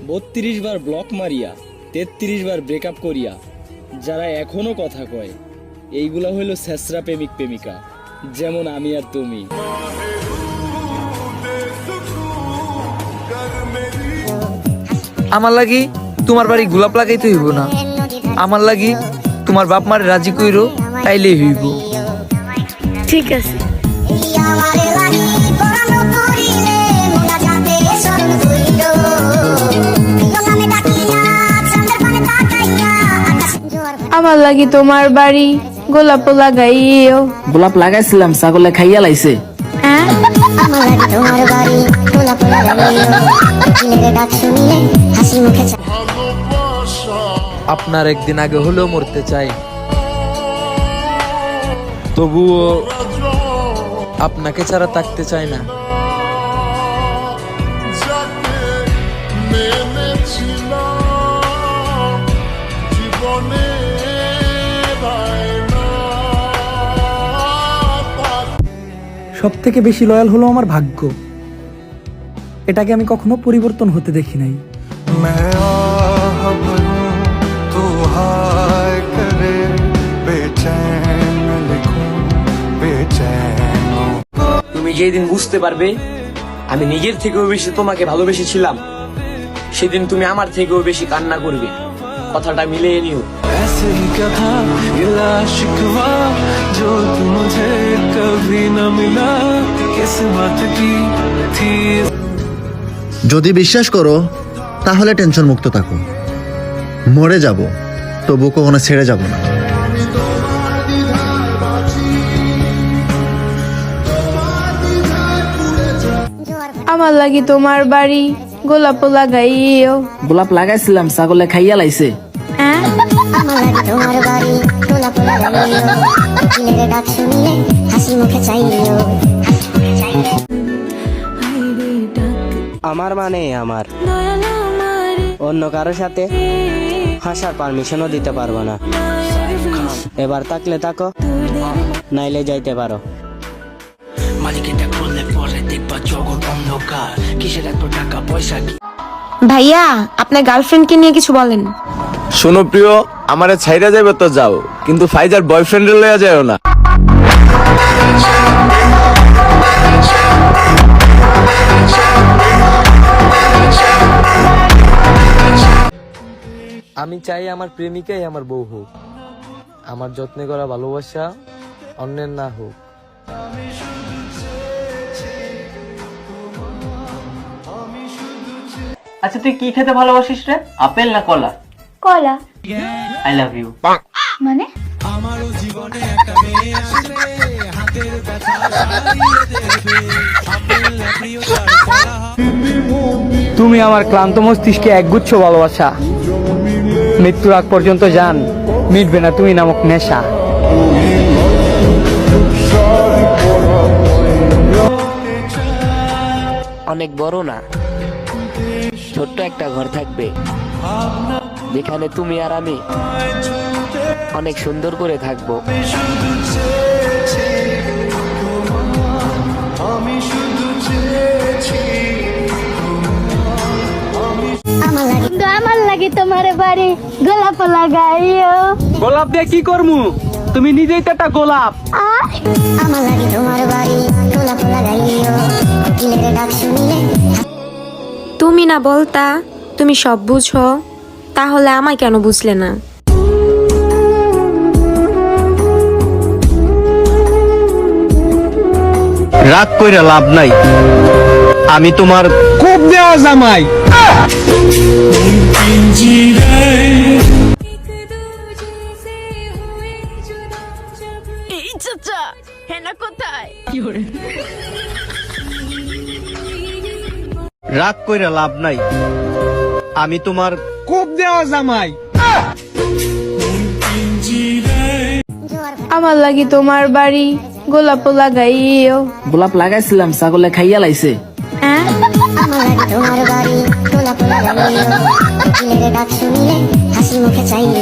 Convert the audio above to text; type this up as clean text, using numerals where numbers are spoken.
32 বার block মারিয়া 33 বার breakup করিয়া যারা এখনো কথা কয়, এইগুলা হইল ছেসরা প্রেমিক প্রেমিকা, যেমন আমি আর তুমি। আমার লাগি তোমার বাড়ি গোলাপ লাগাইতে হইব না, আমার লাগি তোমার বাপ মারে রাজি কইরো, তাইলেই হইব। ঠিক আছে। আমার লাগি তোমার বাড়ি গোলাপ লাগাইও। গোলাপ লাগাইছিলাম, ছাগলে খাইয়া লাইছে। আপনার একদিন আগে হলেও মরতে চাই, তবুও আপনাকে ছাড়া থাকতে চাই না। সব থেকে বেশি লয়াল হলো আমার ভাগ্য, এটাকে আমি কখনো পরিবর্তন হতে দেখি নাই। তুমি যেদিন বুঝতে পারবে আমি নিজের থেকেও বেশি তোমাকে ভালোবেসেছিলাম, সেদিন তুমি আমার থেকেও বেশি কান্না করবে। কথাটা মিলিয়ে নিও। যদি বিশ্বাস করো তাহলে টেনশন মুক্ত থাকো, মরে যাব তবু কখনো ছেড়ে যাব না। আমার লাগি তোমার বাড়ি গোলাপ লাগাইও। গোলাপ লাগাইছিলাম, ছাগলে খাইয়া লাইছে। আমার মানে আমার অন্য কারোর সাথে হাসার পারমিশনও দিতে পারবো না। এবার তাকলে তাকো, নাইলে যাইতে পারো। ভাইয়া আপনার গার্লফ্রেন্ডকে নিয়ে কিছু বলেন। শোনো প্রিয়, আমারে ছাইরা যাবে তো যাও, কিন্তু ফাইজার বয়ফ্রেন্ডের লইয়া যাও না। আমি চাই আমার প্রেমিকাই আমার বউ হোক, আমার যত্নে করা ভালোবাসা অন্যের না হোক। আচ্ছা তুই কি খেতে ভালোবাসিস রে, আপেল না কলা? কলা। I love you. মানে তুমি আমার ক্লান্ত মস্তিষ্কে একগুচ্ছ ভালোবাসা, মৃত্যুর আগ পর্যন্ত জান মিটবে না তুমি নামক নেশা। অনেক বড় না, ছোট্ট একটা ঘর থাকবে, যেখানে তুমি আর আমি অনেক সুন্দর করে থাকবো। আমার লাগি তোমার বাড়ি গোলাপ লাগাইও। গোলাপ দিয়ে কি করমু, তুমি নিজেই তো একটা গোলাপ। আমার লাগি তোমার বাড়ি গোলাপ লাগাইও। তুমি না বলতা তুমি সব বুঝো, তাহলে আমায় কেন বুঝলে না? রাগ কইরা লাভ নাই, আমি তোমার খুব দেওয়া জামাই। এই চাচা হেনা কোথায়? রাগ কইরা লাভ নাই, আমি তোমার খুব দেওয়া জামাই। আমার লাগি তোমার বাড়ি গোলাপ লাগাইও। গোলাপ লাগাইছিলাম, ছাগলে খাইয়া লাইছে। আমার লাগি তোমার বাড়ি গোলাপ লাগাইও। হাসি মুখে চাইলে